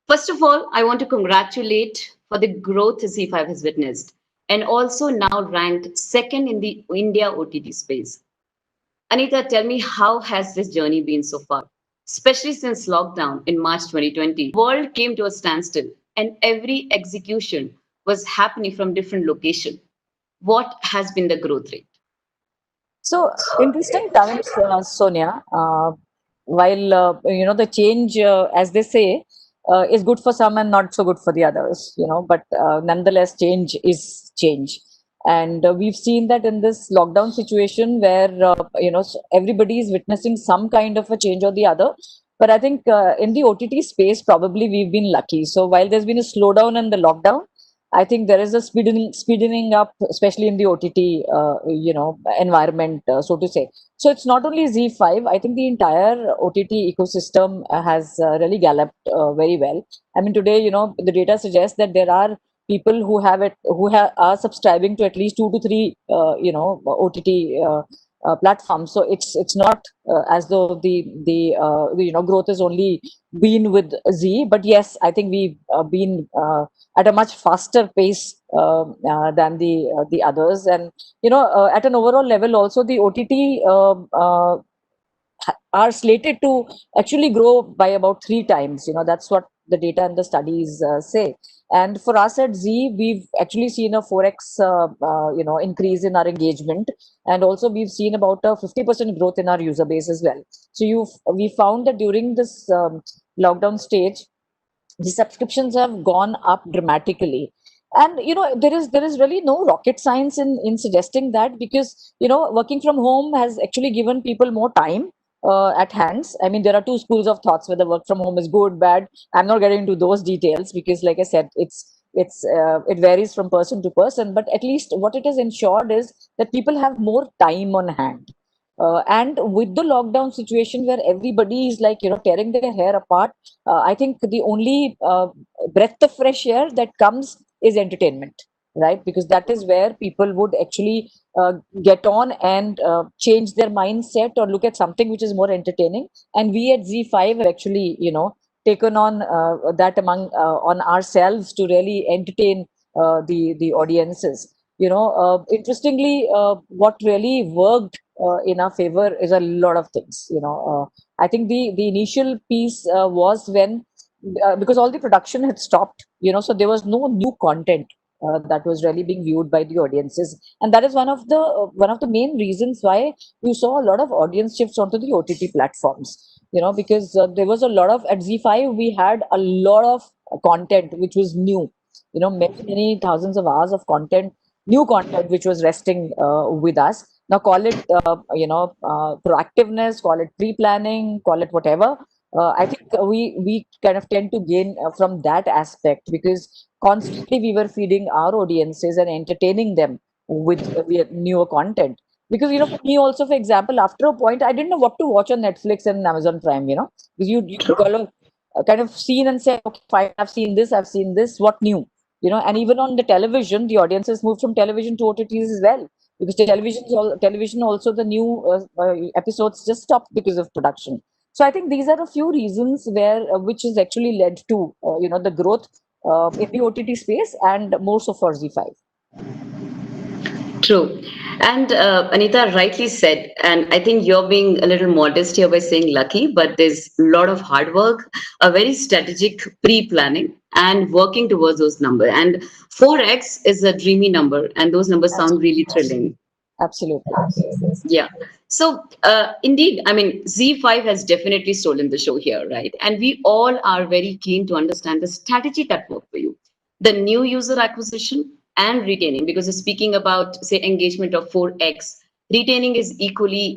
First of all, I want to congratulate for the growth Z5 has witnessed and also now ranked second in the India OTT space. Anita, tell me, how has this journey been so far? Especially since lockdown in March 2020, world came to a standstill and every execution was happening from different location. What has been the growth rate? So interesting times, Sonia. While the change, as they say, is good for some and not so good for the others. But nonetheless, change is change, and we've seen that in this lockdown situation where everybody is witnessing some kind of a change or the other. But I think in the OTT space, probably we've been lucky. So while there's been a slowdown in the lockdown, I think there is a speeding up, especially in the OTT, environment, so to say. So it's not only Z5. I think the entire OTT ecosystem has really galloped very well. I mean, today, the data suggests that there are people are subscribing to at least two to three, OTT platforms. So it's not as though the growth has only been with Z, but yes, I think we've been at a much faster pace than the others. And at an overall level also, the OTT are slated to actually grow by about three times. That's what the data and the studies say. And for us at Z, we've actually seen a 4x increase in our engagement, and also we've seen about a 50% growth in our user base as well. So we found that during this lockdown stage, the subscriptions have gone up dramatically. And there is really no rocket science in suggesting that, because working from home has actually given people more time at hands. I mean, there are two schools of thoughts whether work from home is good, bad. I'm not getting into those details because, like I said, it varies from person to person. But at least what it has ensured is that people have more time on hand. And with the lockdown situation where everybody is like tearing their hair apart, I think the only breath of fresh air that comes is entertainment, right? Because that is where people would actually get on and change their mindset or look at something which is more entertaining. And we at Z5 have actually taken on that among on ourselves to really entertain the audiences. Interestingly, what really worked in our favor is a lot of things. I think the initial piece was when because all the production had stopped, so there was no new content that was really being viewed by the audiences. And that is one of the main reasons why you saw a lot of audience shifts onto the OTT platforms. Because there was a lot of, at Z5 we had a lot of content which was new. Many thousands of hours of content, new content which was resting with us. Now call it proactiveness, call it pre-planning, call it whatever. I think we kind of tend to gain from that aspect, because constantly we were feeding our audiences and entertaining them with newer content. Because for me also, for example, after a point I didn't know what to watch on Netflix and Amazon Prime. Because kind of seen and say, okay, fine, I've seen this, what new? And even on the television, the audiences moved from television to OTTs as well, because television also, the new episodes just stopped because of production. So I think these are a few reasons where which has actually led to the growth in the OTT space, and more so for Z5. True. And Anita rightly said, and I think you're being a little modest here by saying lucky, but there's a lot of hard work, a very strategic pre-planning, and working towards those numbers. And 4x is a dreamy number, and those numbers sound really thrilling. Absolutely. Yeah. So, indeed, I mean, Z5 has definitely stolen the show here, right? And we all are very keen to understand the strategy that worked for you, the new user acquisition and retaining, because you're speaking about, say, engagement of 4x, retaining is equally,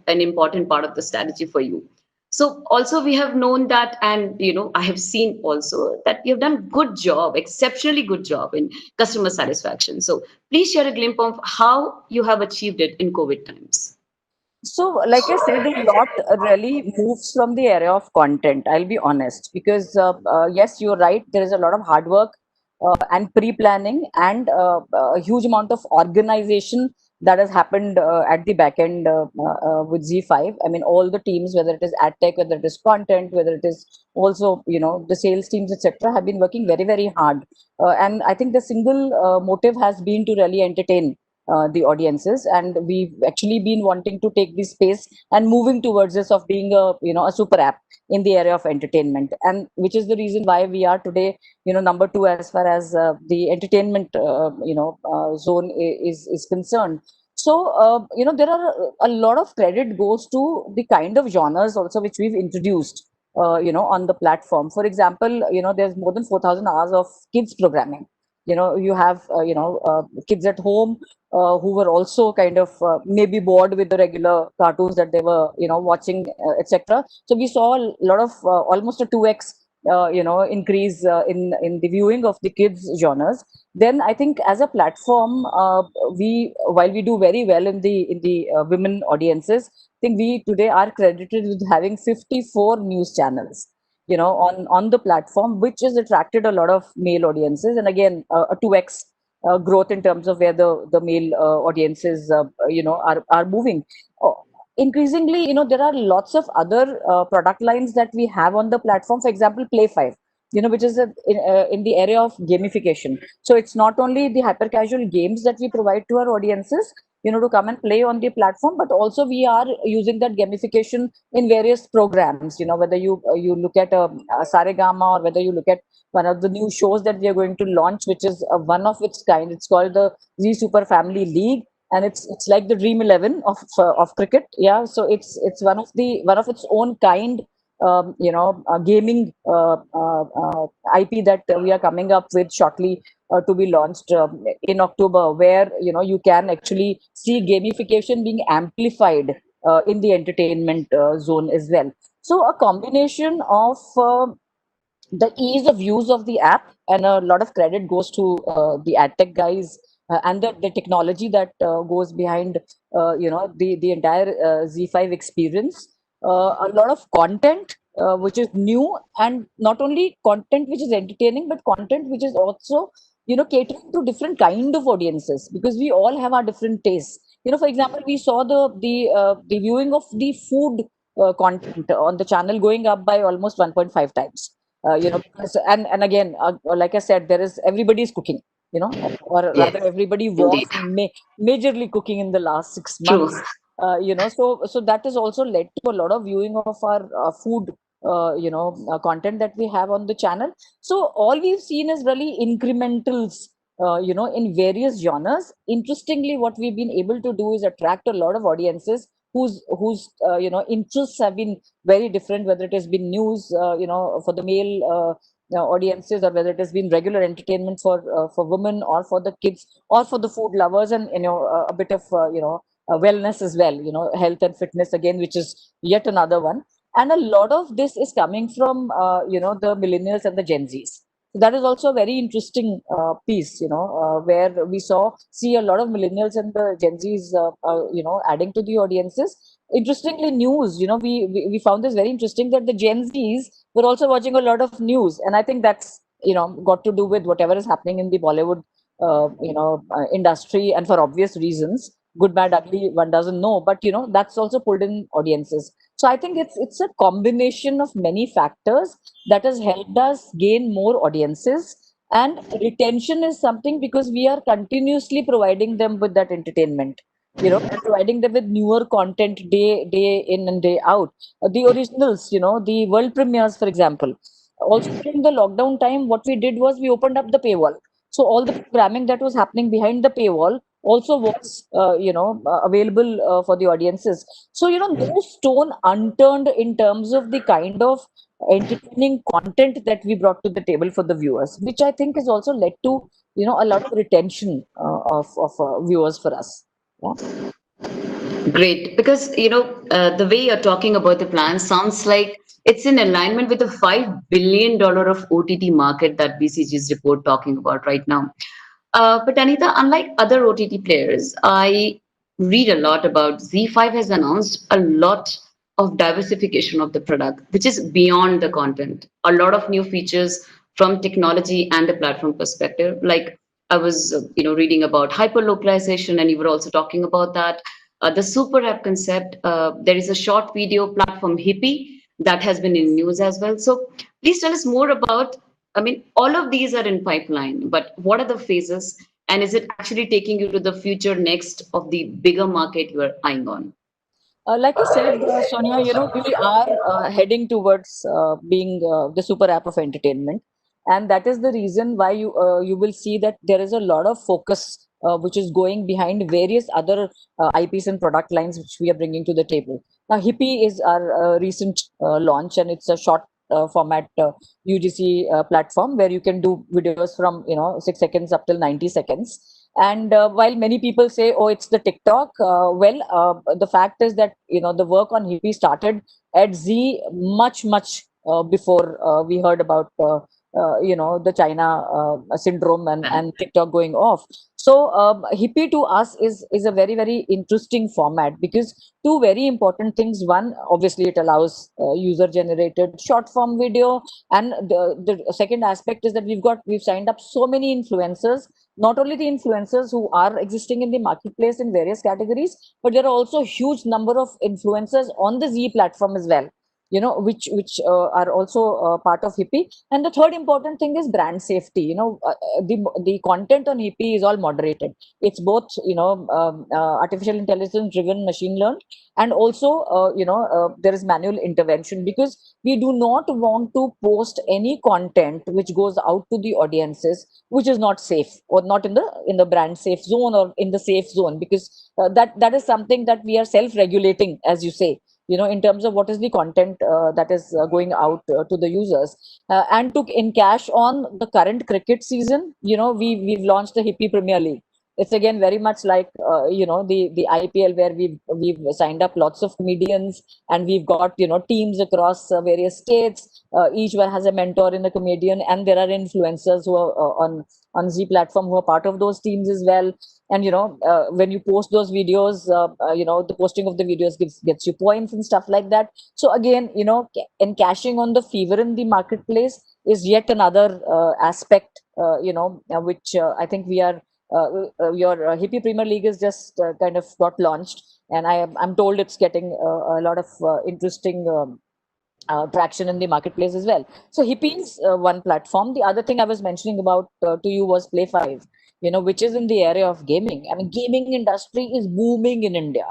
an important part of the strategy for you. So also we have known that, and I have seen also that you've done good job, exceptionally good job in customer satisfaction. So please share a glimpse of how you have achieved it in COVID times. So, like I said, a lot really moves from the area of content. I'll be honest, because yes, you're right. There is a lot of hard work and pre-planning, and a huge amount of organization that has happened at the back end with Z5. I mean, all the teams, whether it is ad tech, whether it is content, whether it is also, the sales teams, etc., have been working very, very hard. And I think the single motive has been to really entertain the audiences, and we've actually been wanting to take this space and moving towards this of being a super app in the area of entertainment, and which is the reason why we are today number two as far as the entertainment zone is concerned. So there are a lot of credit goes to the kind of genres also which we've introduced on the platform. For example, there's more than 4,000 hours of kids programming. You have kids at home who were also kind of maybe bored with the regular cartoons that they were watching, etc. So we saw a lot of almost a 2x increase in the viewing of the kids genres. Then I think as a platform, we while we do very well in the women audiences, I think we today are credited with having 54 news channels on the platform, which has attracted a lot of male audiences, and again a 2x growth in terms of where the male audiences are moving. Uh, Increasingly, there are lots of other product lines that we have on the platform. For example, Play 5, which is in the area of gamification. So it's not only the hyper casual games that we provide to our audiences, to come and play on the platform, but also we are using that gamification in various programs. Whether you look at a Saregama, or whether you look at one of the new shows that we are going to launch, which is one of its kind. It's called the Z Super Family League, and it's like the Dream 11 of cricket. Yeah, so it's one of its own kind, gaming IP that we are coming up with shortly to be launched in October, where you can actually see gamification being amplified in the entertainment zone as well. So a combination of the ease of use of the app, and a lot of credit goes to the ad tech guys and the technology that goes behind the entire Z5 experience. A lot of content which is new, and not only content which is entertaining, but content which is also catering to different kind of audiences, because we all have our different tastes. For example, we saw the viewing of the food content on the channel going up by almost 1.5 times. Because, and again, like I said, there is everybody is cooking, or Yes, rather everybody indeed. was majorly cooking in the last six True. months. So that has also led to a lot of viewing of our food content that we have on the channel. So all we've seen is really incrementals in various genres. Interestingly, what we've been able to do is attract a lot of audiences whose interests have been very different, whether it has been news for the male audiences, or whether it has been regular entertainment for women, or for the kids, or for the food lovers, and a bit of wellness as well, health and fitness again, which is yet another one. And a lot of this is coming from the millennials and the Gen Z's. So that is also a very interesting piece, where we see a lot of millennials and the Gen Z's, adding to the audiences. Interestingly, news, we found this very interesting, that the Gen Zs were also watching a lot of news, and I think that's got to do with whatever is happening in the Bollywood industry, and for obvious reasons, good, bad, ugly, one doesn't know, but that's also pulled in audiences. So I think it's a combination of many factors that has helped us gain more audiences. And retention is something, because we are continuously providing them with that entertainment, and providing them with newer content day in and day out. The originals, the world premieres, for example. Also during the lockdown time, what we did was we opened up the paywall. So all the programming that was happening behind the paywall also was available for the audiences. So no stone unturned in terms of the kind of entertaining content that we brought to the table for the viewers, which I think has also led to a lot of retention of viewers for us. Yeah. Great. Because, the way you're talking about the plan sounds like it's in alignment with the $5 billion of OTT market that BCG's report talking about right now. But Anita, unlike other OTT players, I read a lot about Z5 has announced a lot of diversification of the product, which is beyond the content. A lot of new features from technology and the platform perspective, like I was, reading about hyperlocalization, and you were also talking about that. The super app concept. There is a short video platform, Hippie, that has been in news as well. So please tell us more about. I mean, all of these are in pipeline, but what are the phases, and is it actually taking you to the future next of the bigger market you are eyeing on? Like I said, Sonia, we are heading towards being the super app of entertainment, and that is the reason why you will see that there is a lot of focus which is going behind various other IPs and product lines which we are bringing to the table. Now, Hippie is our recent launch, and it's a short format UGC platform where you can do videos from 6 seconds up till 90 seconds. And while many people say, "Oh, it's the TikTok," the fact is that the work on Hippie started at Z much before we heard about the China syndrome and TikTok going off. So Hippie to us is a very interesting format because two very important things. One, obviously, it allows user generated short form video, and the second aspect is that we've signed up so many influencers, not only the influencers who are existing in the marketplace in various categories, but there are also a huge number of influencers on the Z platform as well, which are also part of Hippie. And the third important thing is brand safety. The content on Hippie is all moderated. It's both artificial intelligence driven, machine learned, and also there is manual intervention, because we do not want to post any content which goes out to the audiences which is not safe, or not in the brand safe zone, or in the safe zone, because that is something that we are self regulating, as you say, in terms of what is the content that is going out to the users. And to in cash on the current cricket season, we've launched the Hippie Premier League. It's again very much like the IPL, where we've signed up lots of comedians, and we've got teams across various states. Each one has a mentor in a comedian, and there are influencers who are on Z platform who are part of those teams as well. And when you post those videos, the posting of the videos gets you points and stuff like that. So again, and cashing on the fever in the marketplace is yet another aspect, which I think we are your Hippie Premier League is just kind of got launched, and I'm told it's getting a lot of interesting traction in the marketplace as well. So Hippie is one platform. The other thing I was mentioning about to you was Play 5, which is in the area of gaming. I mean, gaming industry is booming in India.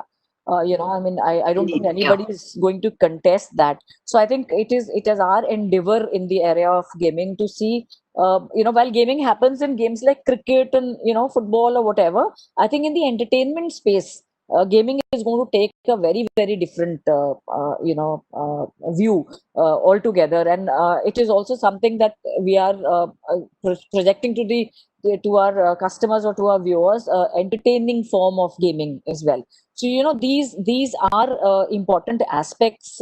I mean, I don't think Indeed, yeah. anybody is going to contest that. So I think it is our endeavor in the area of gaming to see, while gaming happens in games like cricket and football or whatever, I think in the entertainment space, gaming is going to take a very different view altogether. And it is also something that we are projecting to our customers or to our viewers, entertaining form of gaming as well. So these are important aspects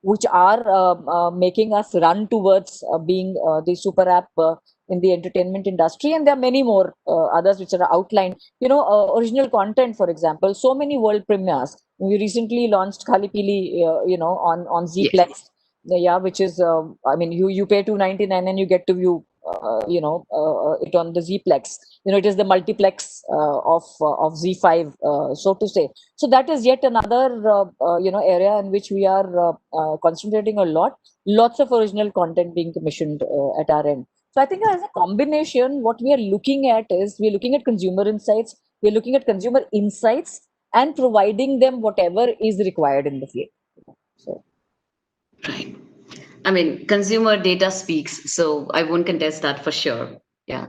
which are making us run towards being the super app in the entertainment industry. And there are many more others which are outlined. Original content, for example, so many world premieres. We recently launched Khali Pili, on Yes. Zplex, yeah, which is I mean, you pay 299 and you get to view it on the Zplex. It is the multiplex of Z5, so to say. So that is yet another area in which we are concentrating a lot. Lots of original content being commissioned at our end. So I think as a combination, what we are looking at is we're looking at consumer insights, we're looking at consumer insights, and providing them whatever is required in the field. So Right. I mean, consumer data speaks, so I won't contest that for sure. Yeah.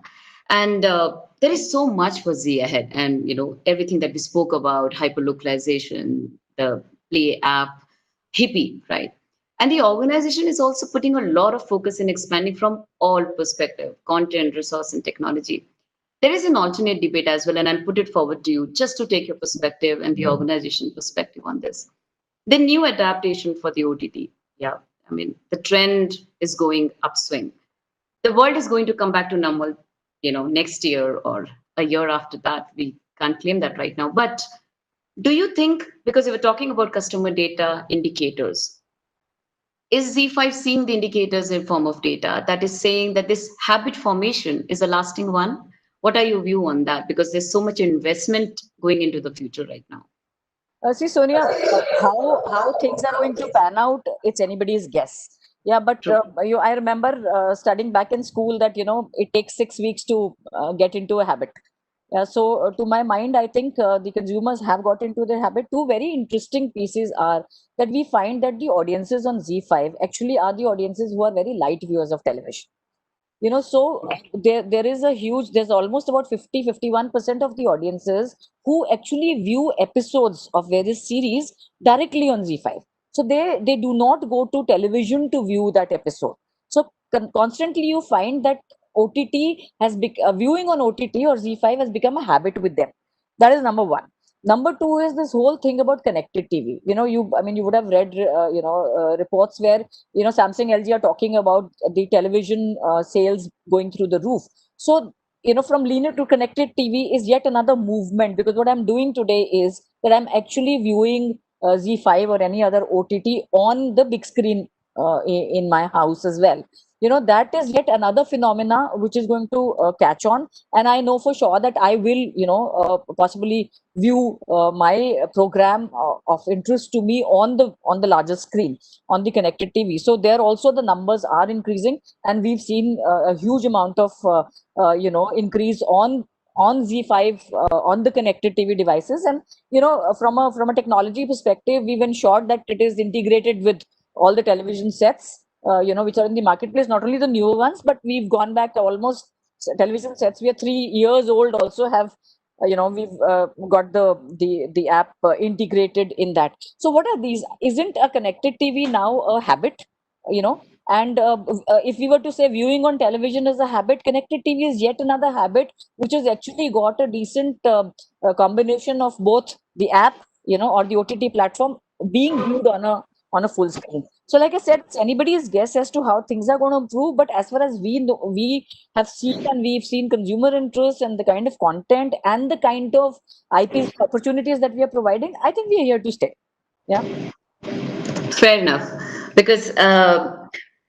And there is so much for Z ahead. And, everything that we spoke about, hyperlocalization, the Play app, Hippie, right? And the organization is also putting a lot of focus in expanding from all perspective, content, resource, and technology. There is an alternate debate as well, and I'll put it forward to you just to take your perspective and the organization perspective on this. The new adaptation for the OTT. Yeah, I mean, the trend is going upswing. The world is going to come back to normal, next year or a year after that. We can't claim that right now. But do you think, because we were talking about customer data indicators, is Z5 seeing the indicators in form of data that is saying that this habit formation is a lasting one? What are your view on that? Because there's so much investment going into the future right now. See, Sonia, how things are going to pan out, it's anybody's guess. Yeah, but True. I remember studying back in school that it takes 6 weeks to get into a habit. So, to my mind, I think the consumers have got into the habit. Two very interesting pieces are that we find that the audiences on Z5 actually are the audiences who are very light viewers of television. So there is a huge, there's almost about 50-51% of the audiences who actually view episodes of various series directly on Z5. So they do not go to television to view that episode. So constantly you find that viewing on OTT or Z5 has become a habit with them. That is number one. Number two is this whole thing about connected TV. You would have read reports where Samsung, LG are talking about the television sales going through the roof. So from linear to connected TV is yet another movement, because what I'm doing today is that I'm actually viewing Z5 or any other OTT on the big screen in my house as well. That is yet another phenomena which is going to catch on, and I know for sure that I will possibly view my program of interest to me on the larger screen, on the connected TV. So there also the numbers are increasing, and we've seen a huge amount of increase on Z5 on the connected TV devices. And from a technology perspective, we've ensured that it is integrated with all the television sets which are in the marketplace, not only the newer ones, but we've gone back almost television sets we are 3 years old also have we've got the app integrated in that. So what are these? Isn't a connected TV now a habit? you know and if we were to say viewing on television is a habit, connected TV is yet another habit which has actually got a decent combination of both the app or the OTT platform being viewed on a full screen. So like I said, it's anybody's guess as to how things are going to improve, but as far as we know, we have seen, and we've seen consumer interest and the kind of content and the kind of IPs opportunities that we are providing, I think we are here to stay. Yeah. Fair enough. Because,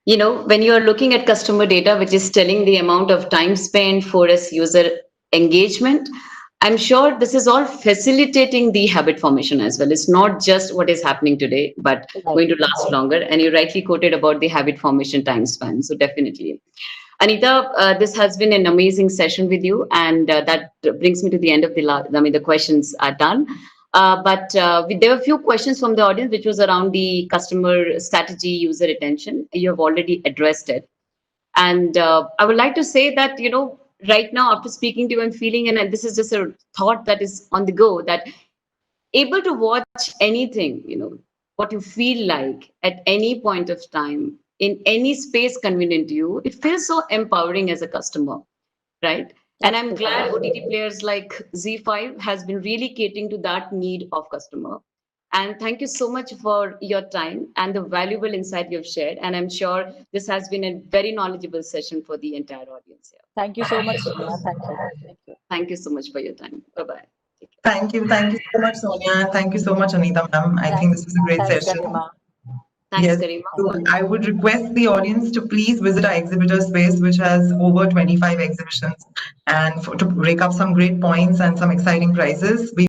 when you're looking at customer data, which is telling the amount of time spent for us user engagement, I'm sure this is all facilitating the habit formation as well. It's not just what is happening today, but Right. going to last longer. And you rightly quoted about the habit formation time span. So definitely. Anita, this has been an amazing session with you, and that brings me to the end of the questions are done. There were a few questions from the audience, which was around the customer strategy, user retention. You have already addressed it. And I would like to say that, right now, after speaking to you and feeling, and this is just a thought that is on the go, that able to watch anything, what you feel like at any point of time, in any space convenient to you, it feels so empowering as a customer, right? And I'm Absolutely. glad OTT players like Z5 has been really catering to that need of customer. And thank you so much for your time and the valuable insight you've shared. And I'm sure this has been a very knowledgeable session for the entire audience Thank you so much, here. Sonia. Thank you. Thank you. Thank you so much for your time. Bye bye. Thank you so much, Sonia. Thank you so much, Anita, ma'am. I think Thanks. this was a great Thanks, session. Garima. Thanks, Yes, Karima. so I would request the audience to please visit our exhibitor space, which has over 25 exhibitions, and to rake up some great points and some exciting prizes. We